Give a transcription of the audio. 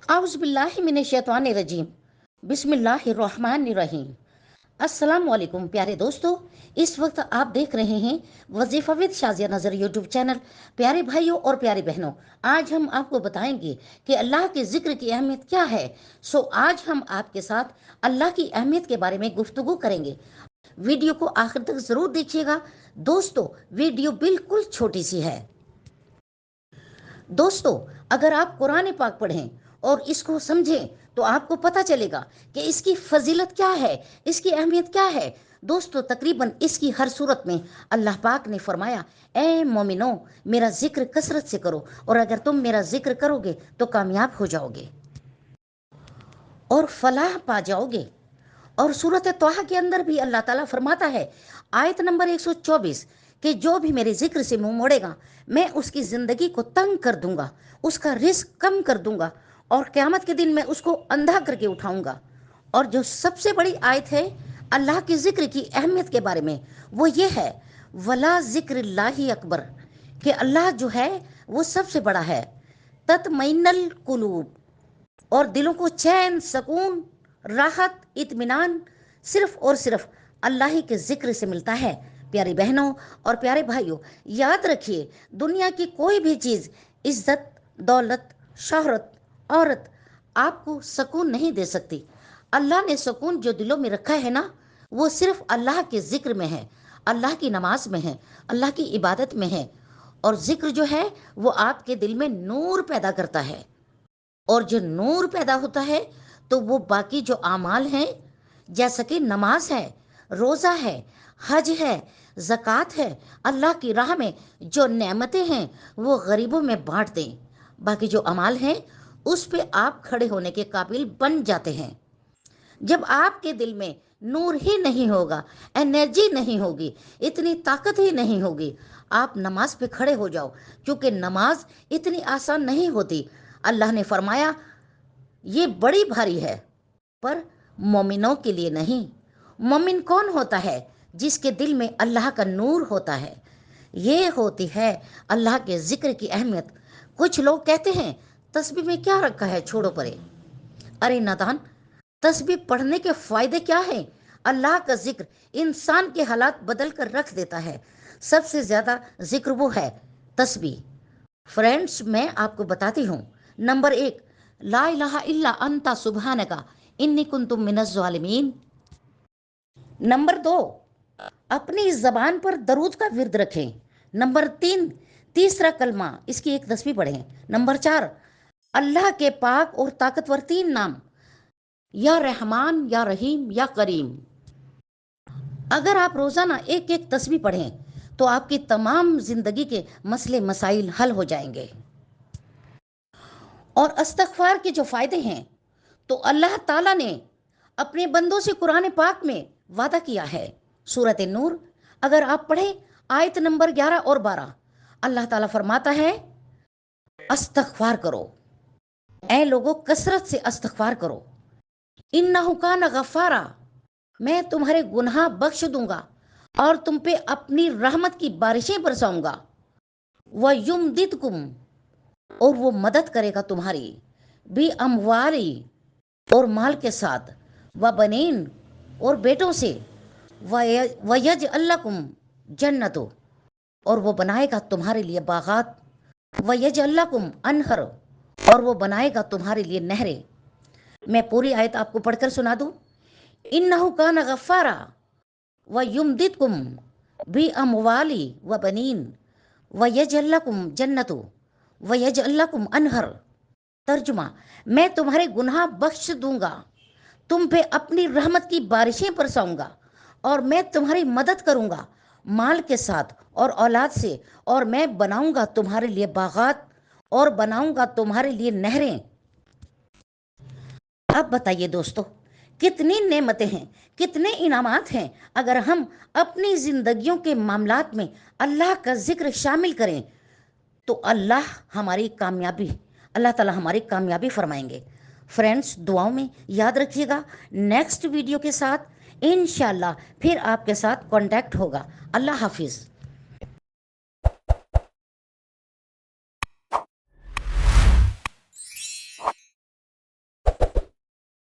आउज़ुबिल्लाहिमिनश्शैतानिर्रजीम बिस्मिल्लाहिर्रहमानिर्रहीम। अस्सलाम वालेकुम प्यारे दोस्तों, इस वक्त आप देख रहे हैं वजीफ़ा विद शाज़िया नज़र यूट्यूब चैनल। प्यारे भाइयों और प्यारी बहनों, आज हम आपको बताएंगे कि अल्लाह के ज़िक्र की अहमियत क्या है। आज हम आपके साथ अल्लाह की अहमियत के बारे में गुफ्तगू करेंगे। वीडियो को आखिर तक ज़रूर देखिएगा दोस्तों, वीडियो बिल्कुल छोटी सी है। दोस्तों, अगर आप कुरान पाक पढ़ें और इसको समझें तो आपको पता चलेगा कि इसकी फजीलत क्या है, इसकी अहमियत क्या है। दोस्तों, तकरीबन इसकी हर सूरत में अल्लाह पाक ने फरमाया, ए मोमिनो, मेरा जिक्र कसरत से करो, और अगर तुम मेरा जिक्र करोगे तो कामयाब हो जाओगे और फलाह पा जाओगे। और सूरत तोहा के अंदर भी अल्लाह ताला फरमाता है, आयत नंबर 124, कि जो भी मेरे जिक्र से मुंह मोड़ेगा मैं उसकी ज़िंदगी को तंग कर दूंगा, उसका रिस्क कम कर दूंगा, और क़यामत के दिन मैं उसको अंधा करके उठाऊंगा। और जो सबसे बड़ी आयत है अल्लाह के ज़िक्र की अहमियत के बारे में, वो ये है, वला ज़िक्रिल्लाहि अकबर, कि अल्लाह जो है वो सबसे बड़ा है। तत्मइन्नुल कुलूब, और दिलों को चैन, सकून, राहत, इत्मीनान सिर्फ और सिर्फ अल्लाह ही के जिक्र से मिलता है। प्यारी बहनों और प्यारे भाइयों, याद रखिए, दुनिया की कोई भी चीज़, इज्जत, दौलत, शोहरत, औरत आपको सुकून नहीं दे सकती। अल्लाह ने सुकून जो दिलों में रखा है ना, वो सिर्फ अल्लाह के जिक्र में है, अल्लाह की नमाज में है, अल्लाह की इबादत में है। और जिक्र जो है वो आपके दिल में नूर पैदा करता है, और जो नूर पैदा होता है तो वो बाकी जो आमाल हैं, जैसा कि नमाज है, रोज़ा है, हज है, ज़कात है, अल्लाह की राह में जो नेमतें हैं वो गरीबों में बांट दें। बाकी जो अमाल हैं उस पे आप खड़े होने के काबिल बन जाते हैं। जब आपके दिल में नूर ही नहीं होगा, एनर्जी नहीं होगी, इतनी ताकत ही नहीं होगी, आप नमाज पे खड़े हो जाओ, क्योंकि नमाज इतनी आसान नहीं होती। अल्लाह ने फरमाया, ये बड़ी भारी है, पर मोमिनों के लिए नहीं। मोमिन कौन होता है? जिसके दिल में अल्लाह का नूर होता है। ये होती है अल्लाह के ज़िक्र की अहमियत। कुछ लोग कहते हैं, तस्बीह में क्या रखा है, छोड़ो परे। अरे नादान, तस्बीह पढ़ने के फ़ायदे क्या हैं? अल्लाह का ज़िक्र इंसान के हालात बदल कर रख देता है। सबसे ज़्यादा ज़िक्र वो है तस्बीह। फ्रेंड्स, मैं आपको बताती हूँ। नंबर 1, ला इलाहा इल्ला अंता सुबहानका इन्नी कुन्तु मिनज़ ज़ालिमीन। नंबर 2, अपनी ज़बान पर दरूद का विर्द रखें। नंबर 3, तीसरा कलमा, इसकी एक तस्बीह पढ़ें। नंबर 4, अल्लाह के पाक और ताकतवर 3 नाम, या रहमान, या रहीम, या करीम। अगर आप रोज़ाना एक एक तस्बीह पढ़ें तो आपकी तमाम ज़िंदगी के मसले मसाइल हल हो जाएंगे। और इस्तग़फ़ार के जो फ़ायदे हैं, तो अल्लाह ताला ने अपने बंदों से कुरान पाक में वादा किया है। सूरत नूर अगर आप पढ़ें, आयत नंबर 11 और 12, अल्लाह ताला फरमाता है, इस्तग़फ़ार करो, ऐ लोगों कसरत से इस्तग़फ़ार करो। इन्नहु कान गफ़ारा, मैं तुम्हारे गुनाह बख्श दूंगा और तुम पे अपनी रहमत की बारिशें बरसाऊंगा। व युमदिदकुम, और वो मदद करेगा तुम्हारी, भी अमवाली, और माल के साथ, व बनीन, और बेटों से, वयज अल्लाकुम जन्नतो, और वो बनाएगा तुम्हारे लिए बागात, वयज अल्लाकुम अनहर, और वो बनाएगा तुम्हारे लिए नहरें। मैं पूरी आयत आपको पढ़कर सुना दूं। इन्नहु कान गफ़ारा व युमदिदकुम भी अमवाली व बनीन वयजअल लकुम जन्नतु वयजअल लकुम अनहर। तर्जुमा, मैं तुम्हारे गुनाह बख्श दूंगा, तुम पे अपनी रहमत की बारिशें बरसाऊंगा, और मैं तुम्हारी मदद करूंगा माल के साथ और औलाद से, और मैं बनाऊंगा तुम्हारे लिए बागात, और बनाऊंगा तुम्हारे लिए नहरें। अब बताइए दोस्तों, कितनी नेमतें हैं, कितने इनामात हैं अगर हम अपनी ज़िंदगियों के मामलात में अल्लाह का ज़िक्र शामिल करें तो अल्लाह ताला हमारी कामयाबी फरमाएंगे। फ्रेंड्स, दुआओं में याद रखिएगा। नेक्स्ट वीडियो के साथ इंशाल्लाह फिर आपके साथ कांटेक्ट होगा। अल्लाह हाफिज़।